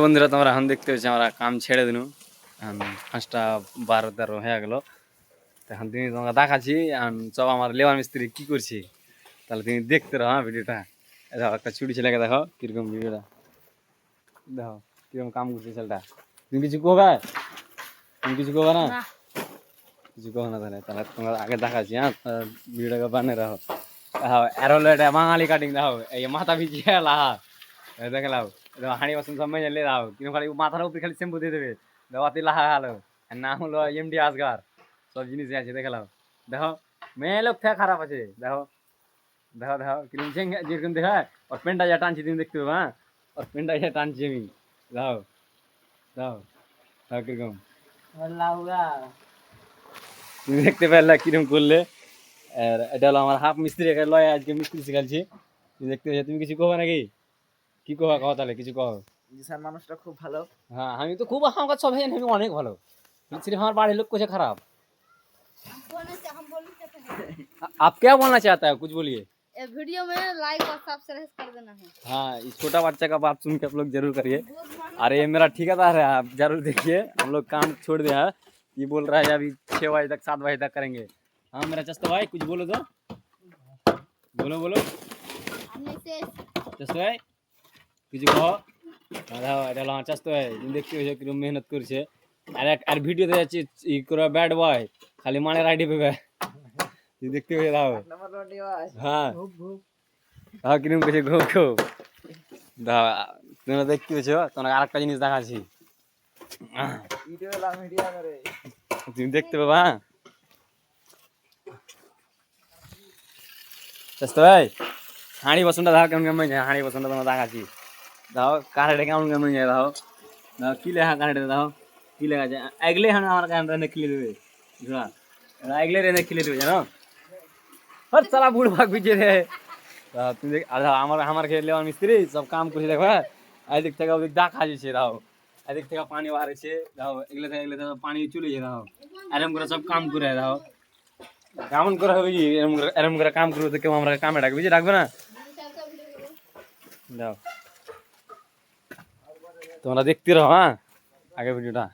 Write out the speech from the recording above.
বন্ধুরা তোমরা এখন দেখতে পেয়েছি আমরা কাম ছেড়ে দিনু এখন 5:12-13 হয়ে গেল। এখন তুমি তোমাকে দেখাচ্ছি সব আমার লেবার মিস্ত্রি কি করছি, তাহলে তুমি দেখতে রো। হ্যাঁ ভিডিওটা দেখো, একটা ছুটি ছেলেকে দেখো কিরকম ভিডিওটা দেখো, কিরকম কাম করছে ছেলেটা। তুমি কিছু কবে, তুমি কিছু কবে না, কিছু কবে না, তাহলে তাহলে তোমরা আগে দেখাচ্ছি। হ্যাঁ ভিডিওটাকে বানিয়ে রাখো। দেখো আর হলো এটা বাঙালি কাটিং। দেখো এই মাথা ভিজিয়ে লাহা দেখে লাও, হাঁড়ি বাসন সব মেজে দাও, কিন্তু খালি মাথার উপরে খালি শ্যাম্পু দিয়ে দেবে। দেখো অতি লাহা গেলো, নাম হলো এমডি আসগার, সব জিনিস আছে দেখে লাও। দেখো মেয়ে লোক থেকে খারাপ আছে। দেখো দেখো দেখো কিরকম যেরকম দেখা ওর প্যান্টটা যা টানছি তুমি দেখতে পাবো। হ্যাঁ ওর প্যান্টটা যা টানছি আমি। দেখো দেখো দেখো কিরকম তুমি দেখতে পারলে কিরকম করলে। আর এটা হলো আমার হাফ মিস্ত্রি, লয় আজকে মিস্ত্রি শিখাচ্ছি। তুমি দেখতে পাচ্ছ, তুমি কিছু কবে নাকি কি কবা কও, তাহলে কিছু কও। জি স্যার, মানুষটা খুব ভালো। हाँ আমি তো খুব আমার সব জানি, আমি অনেক ভালো। सिर्फ हमारे बाड़े लोग कुछ खराब। आप क्या बोलना चाहता है, कुछ बोलिए। वीडियो में लाइक और सब्सक्राइब कर देना है। हाँ इस छोटा बच्चा का बात सुन के आप लोग जरूर करिए। अरे ये मेरा ठेकेदार है, आप जरूर देखिए। हम लोग काम छोड़ दिया है, ये बोल रहा है अभी 6 बजे तक 7 बजे तक करेंगे। हाँ मेरा चस्ता भाई कुछ बोलो तो, बोलो बोलो चस्ता भाई কিছু কহ। এটা হলো আমার চাস্তো ভাই, তুমি দেখতে পেয়েছো কিরকম মেহনত করছে। আর ভিডিওতে যাচ্ছি ই করে ব্যাড বয়, খালি মানের আইডি পেবে। তুমি দেখতে পেয়ে দাও। হ্যাঁ হ্যাঁ কিরকম করছে ঘো ঘো। দাও তোমরা দেখতে পেয়েছো, তোমার আরেকটা জিনিস দেখাচ্ছি, তুমি দেখতে পাবা। হ্যাঁ চাস্তো ভাই হাঁড়ি বাসনটা দাও কেমন কেমন, হাঁড়ি বাসনটা তোমরা দেখাচ্ছি। দাও কারেটা কেমন কেমন যায়। দাও দাও কি লেখা কারেটা, দাও কি লেখা আছে। এগলে হ্যাঁ আমার কারেন্ট খুলে দেবে, এগলে রেনে খুলে দেবে জানো। হট সালা বুড় ভাগ বিজে রে। তুমি দেখ আমার আমার খেলে আমার মিস্ত্রি সব কাম করছে দেখো। এদিক থেকে ওদিক দেখা যাচ্ছে। দাও এদিক থেকে পানি বাড়ছে, দাও এগুলো থেকে পানি চলে যায়। দাও এরম করে সব কাম করে। দাও কেমন করে হবে কি, এরম করে কাম করবে তো কেউ আমরা কামে ডাকবে, যে ডাকবে না। দাও তোমরা দেখতে রো। হ্যাঁ আগে ভিডিওটা।